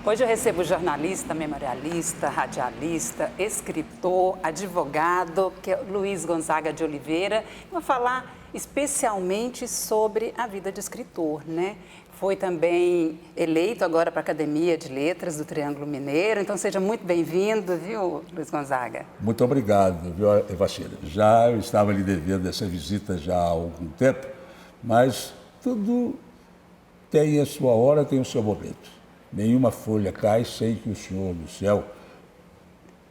Hoje eu recebo jornalista, memorialista, radialista, escritor, advogado, que é Luiz Gonzaga de Oliveira. Vou falar especialmente sobre a vida de escritor, né? Foi também eleito agora para a Academia de Letras do Triângulo Mineiro. Então, seja muito bem-vindo, viu, Luiz Gonzaga? Muito obrigado, viu, Evacília. Já eu estava lhe devendo essa visita já há algum tempo, mas tudo tem a sua hora, tem o seu momento. Nenhuma folha cai sem que o Senhor do céu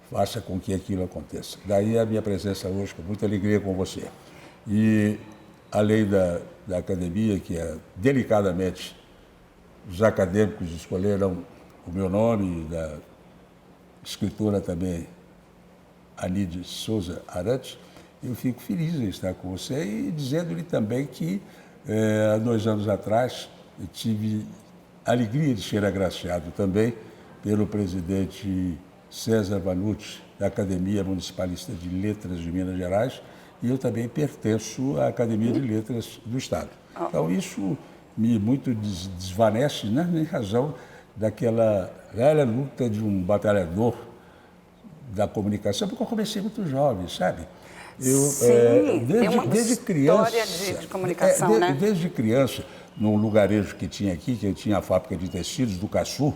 faça com que aquilo aconteça. Daí a minha presença hoje, com muita alegria com você. E a lei da academia, que é delicadamente, os acadêmicos escolheram o meu nome, da escritora também, Anide Souza Arantes, eu fico feliz em estar com você e dizendo-lhe também que há 2 anos atrás eu tive a alegria de ser agraciado também pelo presidente César Vanucci, da Academia Municipalista de Letras de Minas Gerais, e eu também pertenço à Academia de Letras do Estado. Então, isso me muito desvanece, né, em razão daquela velha luta de um batalhador da comunicação, porque eu comecei muito jovem, sabe? Sim, desde criança, história de comunicação, né? Desde criança, num lugarejo que tinha aqui, que eu tinha a fábrica de tecidos do Caçu,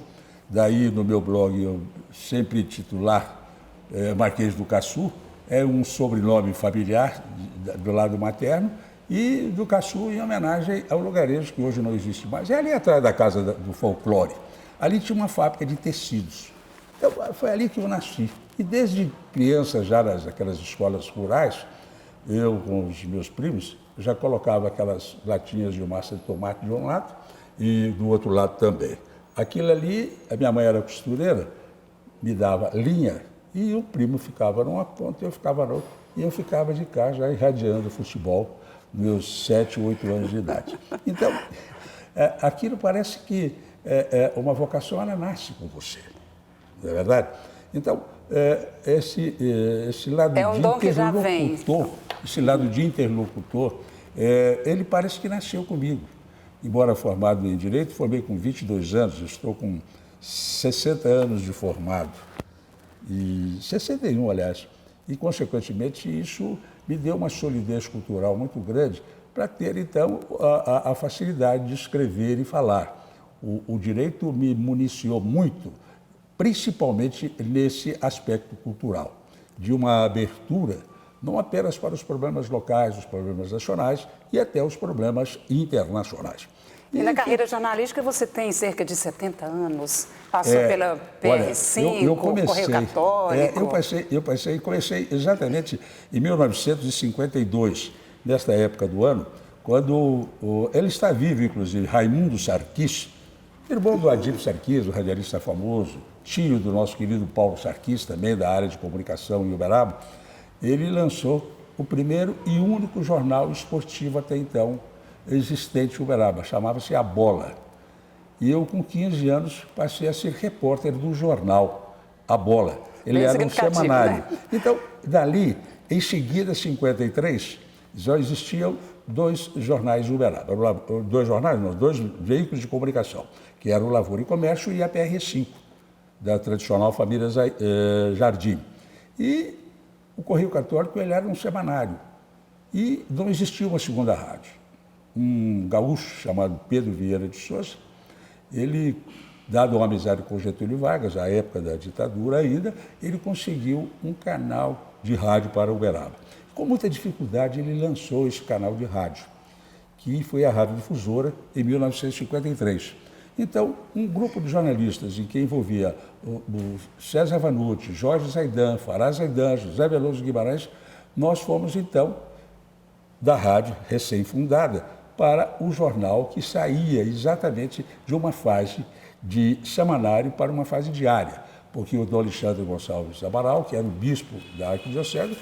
daí no meu blog eu sempre titular Marquês do Caçu, é um sobrenome familiar do lado materno, e do Caçu em homenagem ao lugarejo que hoje não existe mais. É ali atrás da Casa do Folclore. Ali tinha uma fábrica de tecidos. Então, foi ali que eu nasci. E desde criança, já naquelas escolas rurais, eu com os meus primos, já colocava aquelas latinhas de massa de tomate de um lado e do outro lado também. Aquilo ali, a minha mãe era costureira, me dava linha e o primo ficava numa ponta e eu ficava na outra. E eu ficava de cá já irradiando futebol, meus 7, 8 anos de idade. Então, aquilo parece que uma vocação, ela nasce com você, não é verdade? Então, esse lado um dom que já vem. Esse lado de interlocutor, ele parece que nasceu comigo. Embora formado em Direito, formei com 22 anos, eu estou com 60 anos de formado, e 61, aliás, e, consequentemente, isso me deu uma solidez cultural muito grande para ter, então, a facilidade de escrever e falar. O direito me municiou muito, principalmente nesse aspecto cultural, de uma abertura não apenas para os problemas locais, os problemas nacionais e até os problemas internacionais. E na carreira jornalística você tem cerca de 70 anos, passou pela PR5, Correio Católico. Eu comecei exatamente em 1952, nesta época do ano, quando ele está vivo, inclusive, Raimundo Sarquis, irmão do Adílio Sarquis, o radialista famoso, tio do nosso querido Paulo Sarquis, também da área de comunicação em Uberaba. Ele lançou o primeiro e único jornal esportivo até então existente em Uberaba, chamava-se A Bola. E eu, com 15 anos, passei a ser repórter do jornal A Bola. Ele era um semanário. Né? Então, dali, em seguida, 53, já existiam 2 jornais de Uberaba. 2 jornais, não, 2 veículos de comunicação, que eram o Lavoura e Comércio e a PR5, da tradicional família Jardim. E o Correio Católico, ele era um semanário. E não existia uma segunda rádio. Um gaúcho chamado Pedro Vieira de Souza, ele, dado uma amizade com Getúlio Vargas, à época da ditadura ainda, ele conseguiu um canal de rádio para Uberaba. Com muita dificuldade, ele lançou esse canal de rádio, que foi a Rádio Difusora, em 1953. Então, um grupo de jornalistas em que envolvia o César Vanucci, Jorge Zaidan, Fará Zaidan, José Veloso Guimarães, nós fomos, então, da rádio recém-fundada para o jornal que saía exatamente de uma fase de semanário para uma fase diária, porque o Dom Alexandre Gonçalves Amaral, que era o bispo da Arquidiocese,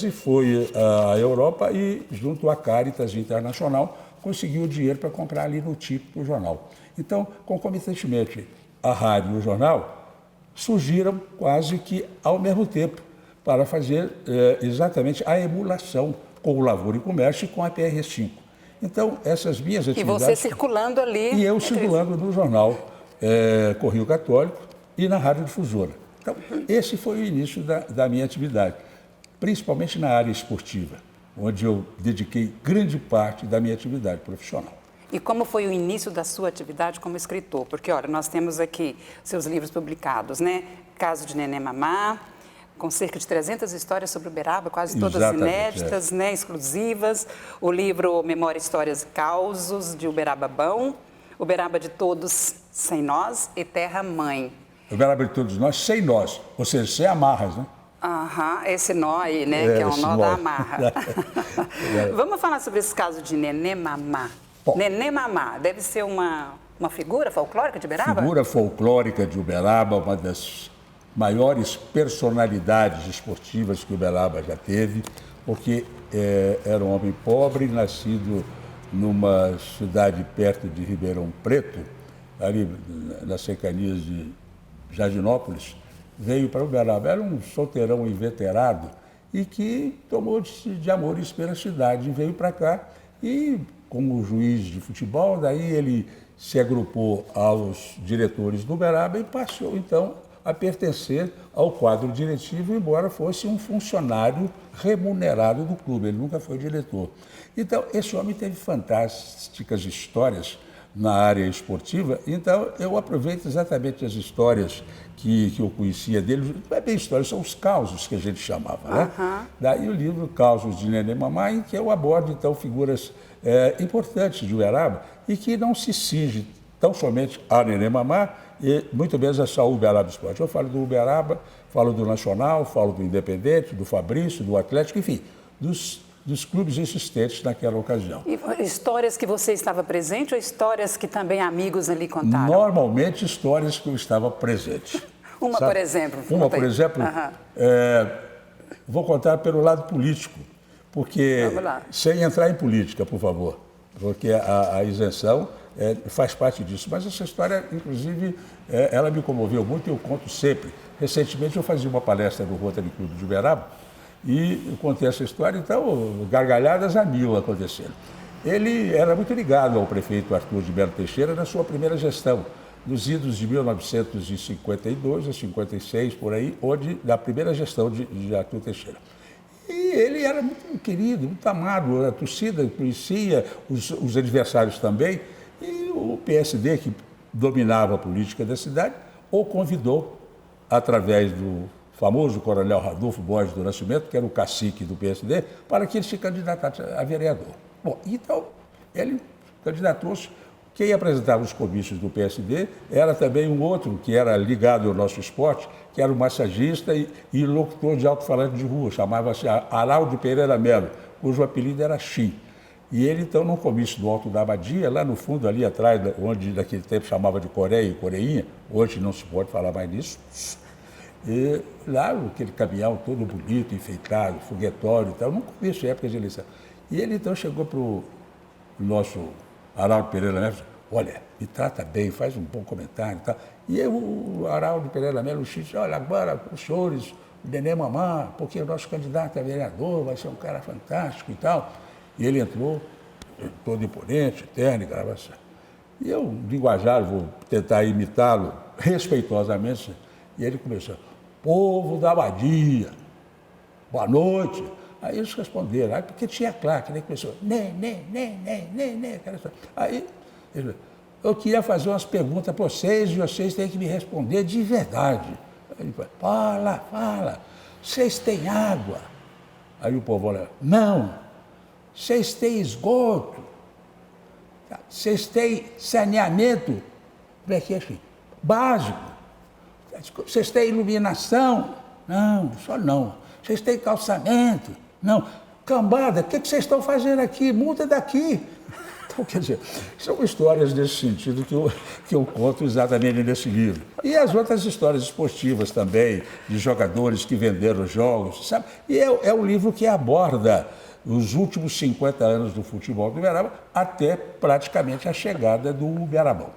foi à Europa e, junto à Caritas Internacional, conseguiu o dinheiro para comprar ali no tipo do jornal. Então, concomitantemente, a rádio e o jornal surgiram quase que ao mesmo tempo para fazer exatamente a emulação com o Lavoura e Comércio e com a PR5. Então, essas minhas atividades... E você circulando ali... E eu circulando no jornal, Correio Católico e na Rádio Difusora. Então, esse foi o início da minha atividade, principalmente na área esportiva, onde eu dediquei grande parte da minha atividade profissional. E como foi o início da sua atividade como escritor? Porque, olha, nós temos aqui seus livros publicados, né? Caso de Neném Mamá, com cerca de 300 histórias sobre Uberaba, quase todas inéditas, né? Exclusivas. O livro Memória, Histórias e Causos, de Uberaba Bão. Uberaba de Todos, Sem Nós e Terra Mãe. Uberaba de Todos Nós, Sem Nós, ou seja, sem amarras, né? Aham, esse nó aí, né? Que é o nó da amarra. Vamos falar sobre esse caso de Neném Mamá. Bom, Neném Mamá deve ser uma figura folclórica de Uberaba? Figura folclórica de Uberaba, uma das maiores personalidades esportivas que Uberaba já teve, porque era um homem pobre, nascido numa cidade perto de Ribeirão Preto, ali nas cercanias de Jardinópolis, veio para Uberaba. Era um solteirão inveterado e que tomou-se de amores pela cidade e veio para cá e, como juiz de futebol, daí ele se agrupou aos diretores do Uberaba e passou, então, a pertencer ao quadro diretivo, embora fosse um funcionário remunerado do clube. Ele nunca foi diretor. Então, esse homem teve fantásticas histórias na área esportiva, então eu aproveito exatamente as histórias que eu conhecia dele. Não é bem histórias, são os causos que a gente chamava, né? Daí o livro Causos de Neném Mamá, em que eu abordo, então, figuras importantes de Uberaba e que não se cinge tão somente a Neném Mamá e muito menos a só o Uberaba Esporte. Eu falo do Uberaba, falo do Nacional, falo do Independente, do Fabrício, do Atlético, enfim, dos clubes existentes naquela ocasião. E histórias que você estava presente ou histórias que também amigos ali contaram? Normalmente histórias que eu estava presente. Uma, sabe? Por exemplo? Uma, por exemplo, vou contar pelo lado político, porque, sem entrar em política, por favor, porque a isenção faz parte disso. Mas essa história, inclusive, ela me comoveu muito e eu conto sempre. Recentemente eu fazia uma palestra no Rotary Club de Uberaba e eu contei essa história, então, gargalhadas a mil acontecendo. Ele era muito ligado ao prefeito Arthur de Melo Teixeira na sua primeira gestão, nos idos de 1952 a 56, por aí, onde, da primeira gestão de Arthur Teixeira. E ele era muito querido, muito amado, a torcida conhecia, os adversários também, e o PSD, que dominava a política da cidade, o convidou, através do famoso coronel Radolfo Borges do Nascimento, que era o cacique do PSD, para que ele se candidatasse a vereador. Bom, então, ele candidatou-se. Quem apresentava os comícios do PSD era também um outro que era ligado ao nosso esporte, que era o massagista e locutor de alto-falante de rua, chamava-se Araldo Pereira Melo, cujo apelido era Chim. E ele, então, no comício do Alto da Abadia, lá no fundo, ali atrás, onde naquele tempo chamava de Coreia e Coreinha, hoje não se pode falar mais nisso, e lá, aquele caminhão todo bonito, enfeitado, foguetório e tal, num começo de época de eleição. E ele, então, chegou para o nosso Araldo Pereira Melo, olha, me trata bem, faz um bom comentário e tal. E eu, o Araldo Pereira Melo, disse, olha, agora, os senhores, o Neném Mamá, porque o nosso candidato a vereador vai ser um cara fantástico e tal. E ele entrou, todo imponente, terno e gravação. E eu, linguajar, vou tentar imitá-lo respeitosamente, e ele começou, povo da Abadia, boa noite. Aí eles responderam, porque tinha claque, né? Começou, Aí ele falou, eu queria fazer umas perguntas para vocês e vocês têm que me responder de verdade. Aí ele falou, fala, vocês têm água? Aí o povo olha, não, vocês têm esgoto, vocês têm saneamento, básico, vocês têm iluminação? Não, só não. Vocês têm calçamento? Não. Cambada, o que vocês estão fazendo aqui? Muda daqui. Então, quer dizer, são histórias nesse sentido que eu conto exatamente nesse livro. E as outras histórias esportivas também, de jogadores que venderam jogos, sabe? E é um livro que aborda os últimos 50 anos do futebol do Uberaba até praticamente a chegada do Uberabão.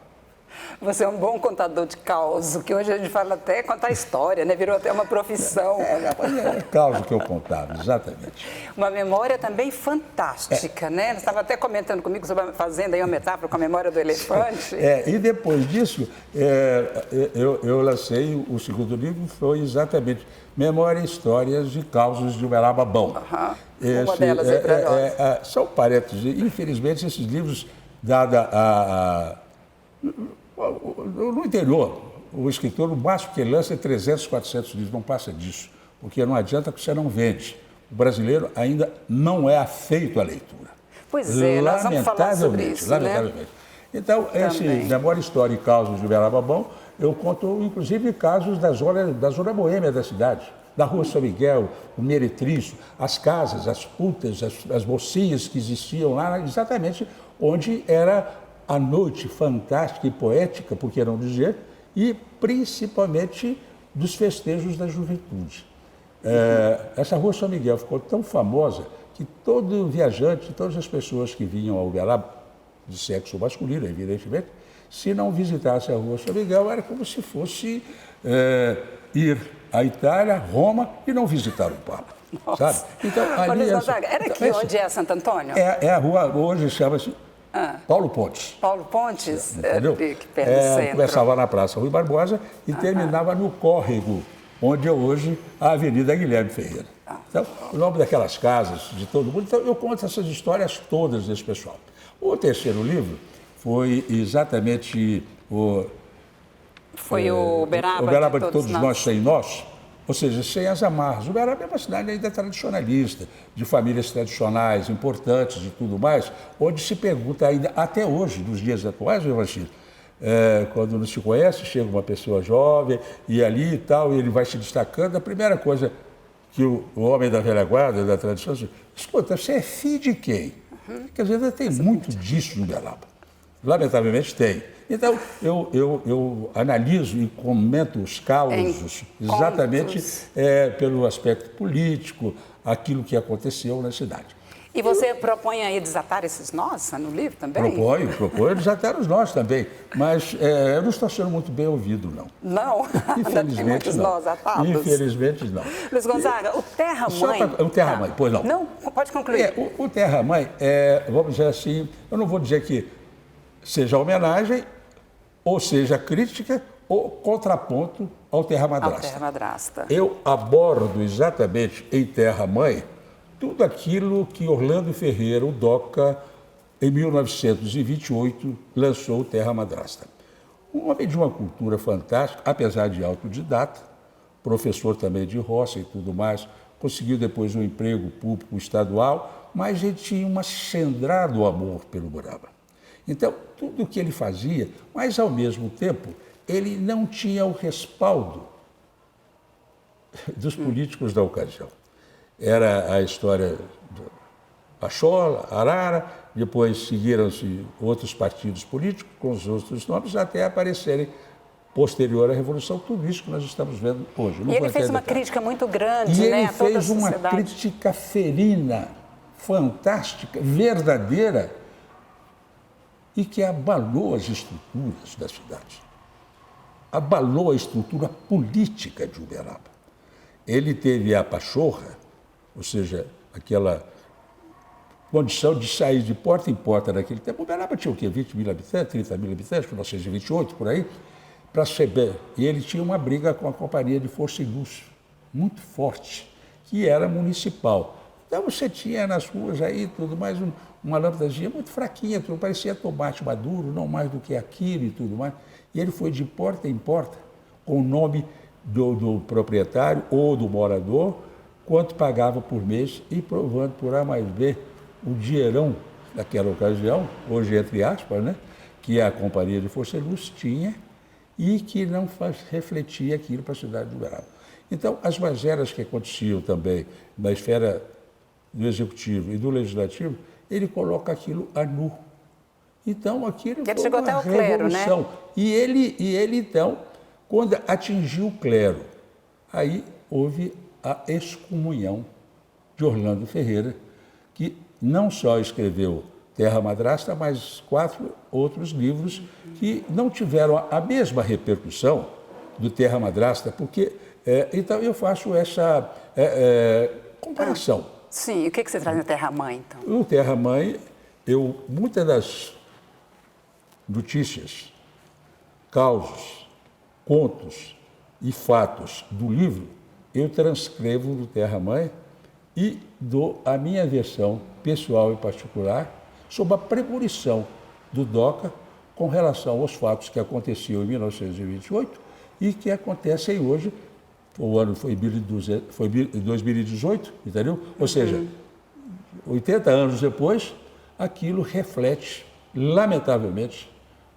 Você é um bom contador de causos, que hoje a gente fala até contar história, né? Virou até uma profissão. É causa que eu contava, exatamente. Uma memória também fantástica, né? Você estava até comentando comigo sobre fazendo aí uma metáfora com a memória do elefante. E depois disso, eu lancei o segundo livro, foi exatamente Memória e Histórias de Causos de Uberaba Bom. Uma delas aí para nós. São parênteses. Infelizmente, esses livros, no interior, o escritor, o máximo que ele lança é 300, 400 livros, não passa disso, porque não adianta que você não vende. O brasileiro ainda não é afeito à leitura. Pois é, nós vamos falar sobre isso, lamentavelmente. Né? Então, esse Memória, História e Causos de Uberaba Bom, eu conto, inclusive, casos da zona boêmia da cidade, da Rua São Miguel, o Meretrício, as casas, as putas, as mocinhas que existiam lá, exatamente onde era a noite fantástica e poética, por que não dizer, e principalmente dos festejos da juventude. Essa Rua São Miguel ficou tão famosa que todo viajante, todas as pessoas que vinham ao Uberaba, de sexo masculino, evidentemente, se não visitasse a Rua São Miguel, era como se fosse ir à Itália, Roma, e não visitar o Papa. Sabe? Então, ali era aqui onde é Santo Antônio? É a rua, hoje chama-se Paulo Pontes. Paulo Pontes, entendeu? Perto do centro. Começava na Praça Rui Barbosa e terminava no Córrego, onde é hoje a Avenida Guilherme Ferreira. Então, o nome daquelas casas, de todo mundo. Então, eu conto essas histórias todas desse pessoal. O terceiro livro foi exatamente o Uberaba de Todos Nós Sem Nós, ou seja, sem as amarras. O Uberaba é uma cidade ainda tradicionalista, de famílias tradicionais, importantes e tudo mais, onde se pergunta ainda, até hoje, nos dias atuais, Evangelho, quando não se conhece, chega uma pessoa jovem e ali e tal, e ele vai se destacando, a primeira coisa que o homem da velha guarda, da tradição, diz: escuta, você é filho de quem? Quer dizer, ainda tem muito disso no Uberaba. Lamentavelmente tem. Então, eu analiso e comento os causos exatamente pelo aspecto político, aquilo que aconteceu na cidade. E você propõe aí desatar esses nós no livro também? Proponho desatar os nós também, mas eu não estou sendo muito bem ouvido, não. Não? Infelizmente não. Nós atados. Infelizmente não. Luiz Gonzaga, o Terra-Mãe... O Terra-Mãe, pois não. Não? Pode concluir. O Terra-Mãe, vamos dizer assim, eu não vou dizer que seja homenagem, ou seja crítica, ou contraponto ao Terra-Madrasta. Ao Terra-Madrasta. Eu abordo exatamente em Terra-Mãe tudo aquilo que Orlando Ferreira, o Doca, em 1928, lançou o Terra-Madrasta. Um homem de uma cultura fantástica, apesar de autodidata, professor também de roça e tudo mais, conseguiu depois um emprego público estadual, mas ele tinha um acendrado amor pelo Uberaba. Então, tudo o que ele fazia, mas ao mesmo tempo, ele não tinha o respaldo dos políticos da ocasião. Era a história do Pachola, Arara, depois seguiram-se outros partidos políticos com os outros nomes até aparecerem, posterior à Revolução, tudo isso que nós estamos vendo hoje. E ele fez uma crítica muito grande, e né, ele a toda a fez uma sociedade. crítica ferina, fantástica, verdadeira, e que abalou as estruturas da cidade. Abalou a estrutura política de Uberaba. Ele teve a pachorra, ou seja, aquela condição de sair de porta em porta naquele tempo. Uberaba tinha o quê? 20 mil habitantes, 30 mil habitantes, 1928, por aí, para saber. E ele tinha uma briga com a Companhia de Força e Luz, muito forte, que era municipal. Então você tinha nas ruas aí tudo mais uma lâmpadazinha muito fraquinha, tudo parecia tomate maduro, não mais do que aquilo e tudo mais. E ele foi de porta em porta com o nome do proprietário ou do morador, quanto pagava por mês e provando por A mais B o dinheirão daquela ocasião, hoje entre aspas, né, que a Companhia de Força e Luz tinha e que não refletia aquilo para a cidade de Uberaba. Então, as mazelas que aconteciam também na esfera do Executivo e do Legislativo, ele coloca aquilo a nu. Então, aquilo foi chegou uma até o clero, revolução. né? E ele, então, quando atingiu o clero, aí houve a excomunhão de Orlando Ferreira, que não só escreveu Terra Madrasta, mais 4 outros livros que não tiveram a mesma repercussão do Terra Madrasta, porque então eu faço essa comparação. Sim, e o que você traz na Terra Mãe, então? No Terra Mãe, muitas das notícias, causos, contos e fatos do livro, eu transcrevo do Terra Mãe e dou a minha versão pessoal e particular sobre a premonição do DOCA com relação aos fatos que aconteciam em 1928 e que acontecem hoje. O ano foi 2018, entendeu? Ou seja, 80 anos depois, aquilo reflete, lamentavelmente,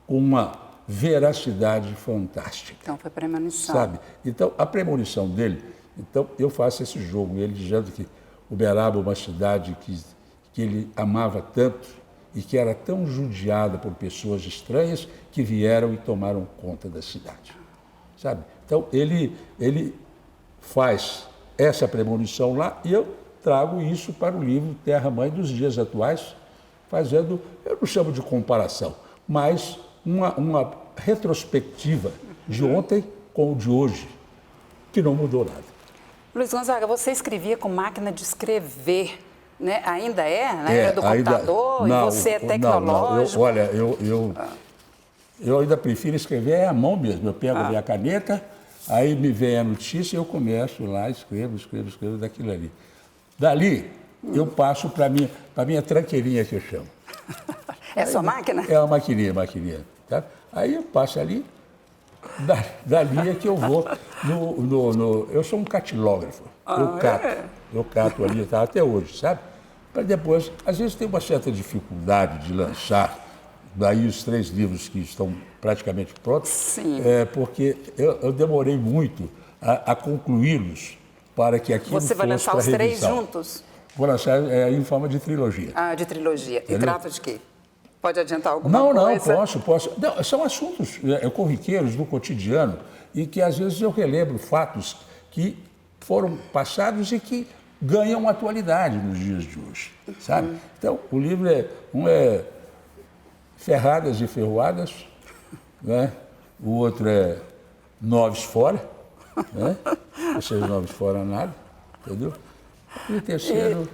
uma veracidade fantástica. Então foi premonição. Sabe? Então, a premonição dele, então eu faço esse jogo, ele dizendo que Uberaba é uma cidade que ele amava tanto e que era tão judiada por pessoas estranhas que vieram e tomaram conta da cidade. Sabe? Então, ele faz essa premonição lá e eu trago isso para o livro Terra Mãe dos dias atuais, fazendo, eu não chamo de comparação, mas uma retrospectiva de ontem com o de hoje, que não mudou nada. Luiz Gonzaga, você escrevia com máquina de escrever, né? Ainda é? Na era do computador? Não, e você é tecnológico? Eu ainda prefiro escrever à mão mesmo. Eu pego a minha caneta, aí me vem a notícia e eu começo lá, escrevo daquilo ali. Dali, eu passo para a minha tranqueirinha, que eu chamo. É a sua máquina? É uma maquininha. Tá? Aí eu passo ali, dali é que eu vou eu sou um catilógrafo. Eu cato ali, tá, até hoje, sabe? Para depois, às vezes tem uma certa dificuldade de lançar daí os 3 livros que estão praticamente prontos. Sim. Porque eu demorei muito a concluí-los para que aquilo fosse para revisão. Você vai lançar os 3 juntos? Vou lançar em forma de trilogia. Ah, de trilogia. Entendeu? E trata de quê? Pode adiantar alguma coisa? Não, posso. Não, são assuntos corriqueiros do cotidiano e que às vezes eu relembro fatos que foram passados e que ganham atualidade nos dias de hoje, sabe? Então, o livro é Ferradas e Ferroadas, né? O outro é Noves Fora, né? Esses Noves Fora nada, entendeu? E o terceiro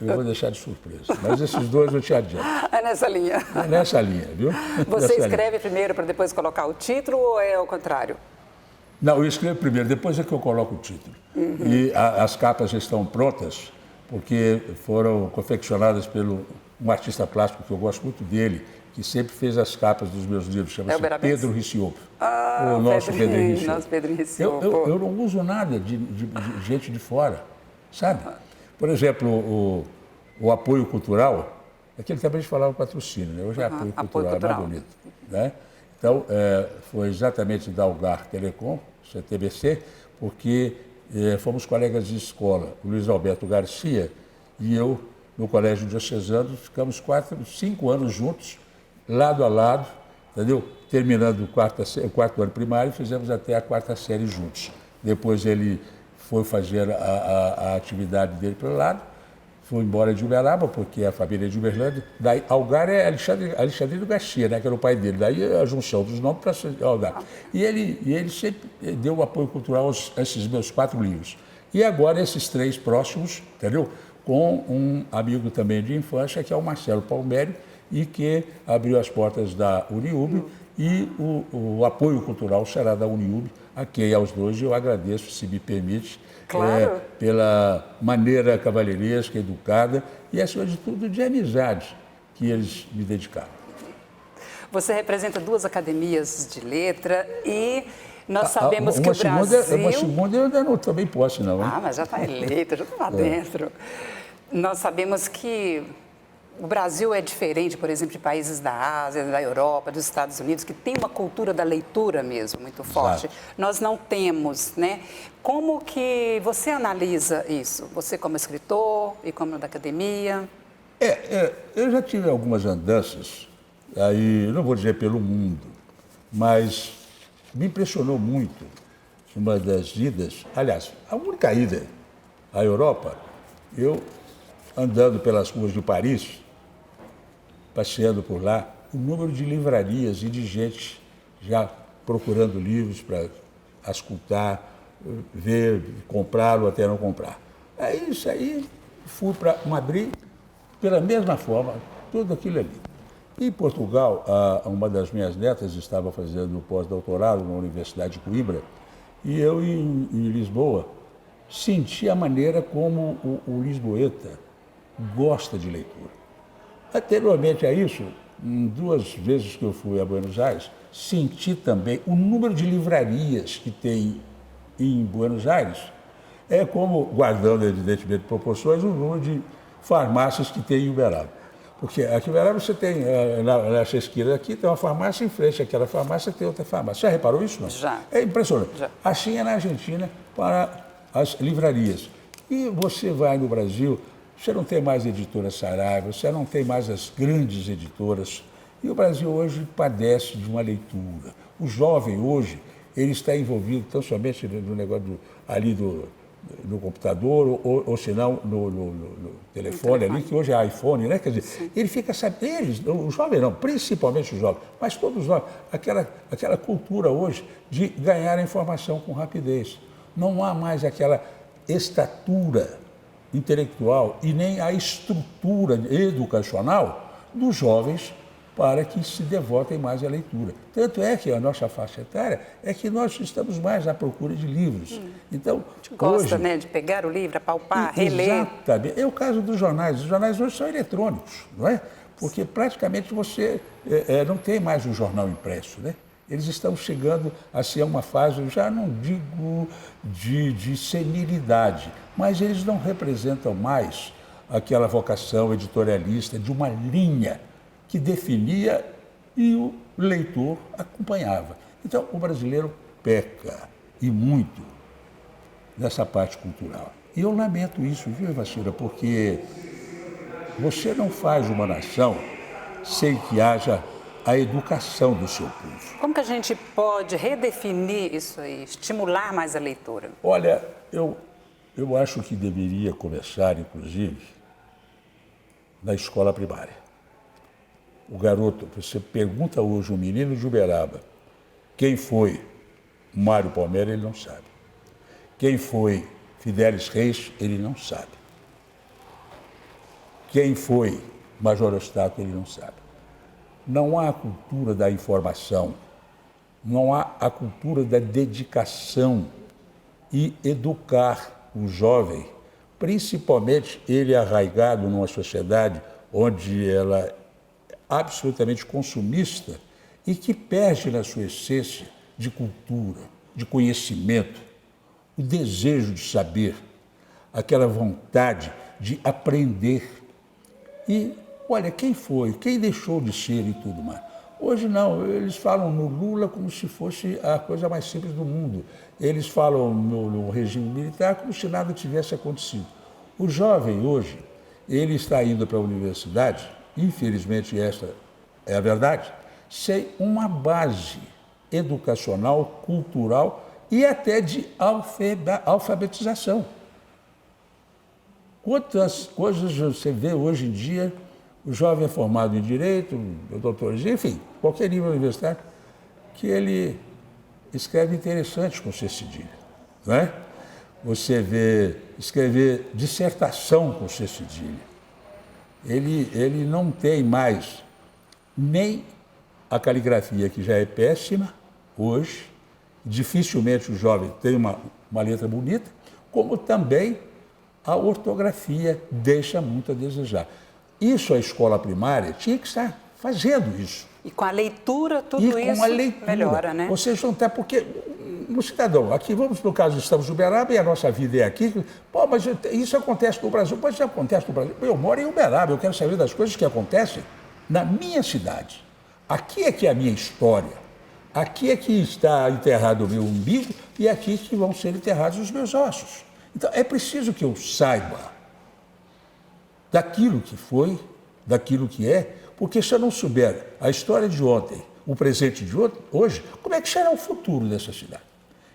eu vou deixar de surpresa, mas esses 2 eu te adianto. É nessa linha. É nessa linha, viu? Você escreve primeiro para depois colocar o título ou é o contrário? Não, eu escrevo primeiro, depois é que eu coloco o título. E as capas já estão prontas, porque foram confeccionadas por um artista plástico que eu gosto muito dele, que sempre fez as capas dos meus livros, chama-se Pedro Ricciolo. O nosso Pedro Ricciolo. Eu não uso nada de gente de fora, sabe? Por exemplo, o apoio cultural, naquele tempo a gente falava patrocínio, né? Hoje é apoio cultural, é mais bonito. Né? Então, foi exatamente da Algar Telecom, CTBC, porque fomos colegas de escola, o Luiz Alberto Garcia e eu, no Colégio Diocesano, ficamos 5 anos juntos, lado a lado, entendeu? Terminando o 4º ano primário, fizemos até a 4ª série juntos. Depois ele foi fazer a atividade dele pelo lado, foi embora de Uberaba, porque a família é de Uberlândia. Daí, Algar é Alexandrino Garcia, né, que era o pai dele. Daí a junção dos nomes para ser Algar. E ele sempre deu apoio cultural a esses meus 4 livros. E agora esses 3 próximos, entendeu? Com um amigo também de infância, que é o Marcelo Palmério, e que abriu as portas da Uniub, e o apoio cultural será da Uniub, a quem aos 2 eu agradeço, se me permite, claro. Pela maneira cavalheiresca, educada e, acima de tudo, de amizade que eles me dedicaram. Você representa 2 academias de letra e nós sabemos que o Brasil... Uma segunda eu ainda não também posso, não. Hein? Mas já está eleita, já está lá dentro. Nós sabemos que o Brasil é diferente, por exemplo, de países da Ásia, da Europa, dos Estados Unidos, que tem uma cultura da leitura mesmo muito forte. Exato. Nós não temos, né? Como que você analisa isso? Você como escritor e como da academia? Eu já tive algumas andanças, aí não vou dizer pelo mundo, mas me impressionou muito uma das idas, aliás, a única ida à Europa, eu andando pelas ruas de Paris, passeando por lá, o número de livrarias e de gente já procurando livros para auscultar, ver, comprá-lo até não comprar. É isso aí, fui para Madrid, pela mesma forma, tudo aquilo ali. Em Portugal, uma das minhas netas estava fazendo pós-doutorado na Universidade de Coimbra, e eu, em Lisboa, senti a maneira como o lisboeta gosta de leitura. Anteriormente a isso, 2 vezes que eu fui a Buenos Aires, senti também o número de livrarias que tem em Buenos Aires, é como, guardando evidentemente proporções, o número de farmácias que tem em Uberaba. Porque aqui em Uberaba você tem, nessa esquina aqui, tem uma farmácia, em frente àquela farmácia tem outra farmácia. Já reparou isso? Não? Já. É impressionante. Já. Assim é na Argentina para as livrarias. E você vai no Brasil, você não tem mais editora Saraiva, você não tem mais as grandes editoras. E o Brasil hoje padece de uma leitura. O jovem hoje, ele está envolvido tão somente no negócio no computador ou se não no telefone ali, que hoje é iPhone, né? Quer dizer, sim, ele fica sabendo, o jovem não, principalmente o jovem, mas todos nós, aquela cultura hoje de ganhar a informação com rapidez. Não há mais aquela estatura intelectual e nem a estrutura educacional dos jovens para que se devotem mais à leitura. Tanto é que a nossa faixa etária é que nós estamos mais à procura de livros. Então, a gente gosta, hoje, né, de pegar o livro, apalpar, reler. Exatamente. É o caso dos jornais. Os jornais hoje são eletrônicos, não é? Porque praticamente você não tem mais um jornal impresso, né? Eles estão chegando a ser uma fase, já não digo de senilidade, mas eles não representam mais aquela vocação editorialista de uma linha que definia e o leitor acompanhava. Então, o brasileiro peca, e muito, nessa parte cultural. E eu lamento isso, viu, Ivacira, porque você não faz uma nação sem que haja a educação do seu povo. Como que a gente pode redefinir isso aí, estimular mais a leitura? Olha, eu acho que deveria começar, inclusive, na escola primária. O garoto, você pergunta hoje um menino de Uberaba, quem foi Mário Palmeira, ele não sabe. Quem foi Fidelis Reis, ele não sabe. Quem foi Major Eustáquio, ele não sabe. Não há a cultura da informação, não há a cultura da dedicação e educar o jovem, principalmente ele arraigado numa sociedade onde ela é absolutamente consumista e que perde na sua essência de cultura, de conhecimento, o desejo de saber, aquela vontade de aprender. E, olha, quem foi, quem deixou de ser e tudo mais. Hoje não, eles falam no Lula como se fosse a coisa mais simples do mundo. Eles falam no regime militar como se nada tivesse acontecido. O jovem hoje, ele está indo para a universidade, infelizmente esta é a verdade, sem uma base educacional, cultural e até de alfabetização. Quantas coisas você vê hoje em dia, o jovem é formado em Direito, doutorzinho, enfim, qualquer nível universitário, que ele escreve interessante com C cedilha, não é? Você vê escrever dissertação com C cedilha. Ele não tem mais nem a caligrafia, que já é péssima hoje, dificilmente o jovem tem uma letra bonita, como também a ortografia deixa muito a desejar. Isso a escola primária tinha que estar fazendo isso. E com a leitura, tudo isso melhora, né? Ou seja, até porque um cidadão, aqui vamos no caso, estamos em Uberaba e a nossa vida é aqui. Pô, mas isso acontece no Brasil, mas isso acontece no Brasil. Eu moro em Uberaba, eu quero saber das coisas que acontecem na minha cidade. Aqui é que é a minha história. Aqui é que está enterrado o meu umbigo e aqui que vão ser enterrados os meus ossos. Então, é preciso que eu saiba daquilo que foi, daquilo que é, porque se eu não souber a história de ontem, o presente de hoje, como é que será o futuro dessa cidade?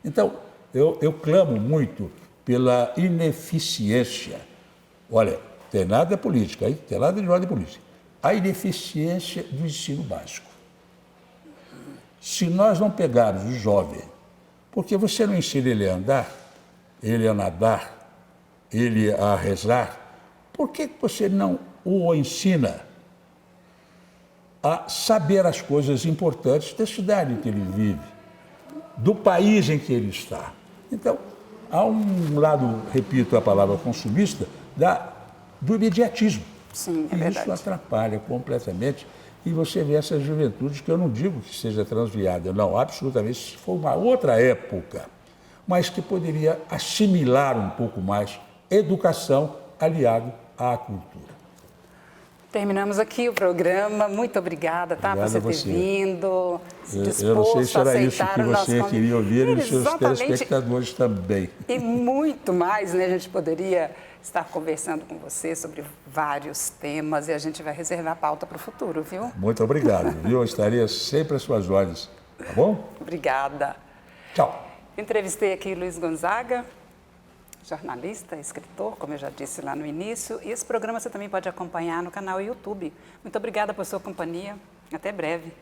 Então, eu clamo muito pela ineficiência. Olha, tem nada de política, hein? Tem nada de ordem política. a ineficiência do ensino básico. Se nós não pegarmos o jovem, porque você não ensina ele a andar, ele a nadar, ele a rezar, por que você não o ensina a saber as coisas importantes da cidade em que ele vive, do país em que ele está? Então, há um lado, repito a palavra consumista, do imediatismo. Sim, é e verdade. isso atrapalha completamente. E você vê essa juventude, que eu não digo que seja transviada, não, absolutamente, se for uma outra época, mas que poderia assimilar um pouco mais educação aliado à cultura. Terminamos aqui o programa. Muito obrigada, tá, por Obrigado você ter a você. vindo, se Eu não sei se disposto a era isso aceitar que o nosso você convite. queria ouvir e os seus Exatamente. telespectadores também. E muito mais, né? A gente poderia estar conversando com você sobre vários temas e a gente vai reservar pauta para o futuro, viu? Muito obrigado, viu? Eu estaria sempre às suas ordens, tá bom? Obrigada. Tchau. Entrevistei aqui Luiz Gonzaga, jornalista, escritor, como eu já disse lá no início, e esse programa você também pode acompanhar no canal YouTube. Muito obrigada por sua companhia. Até breve.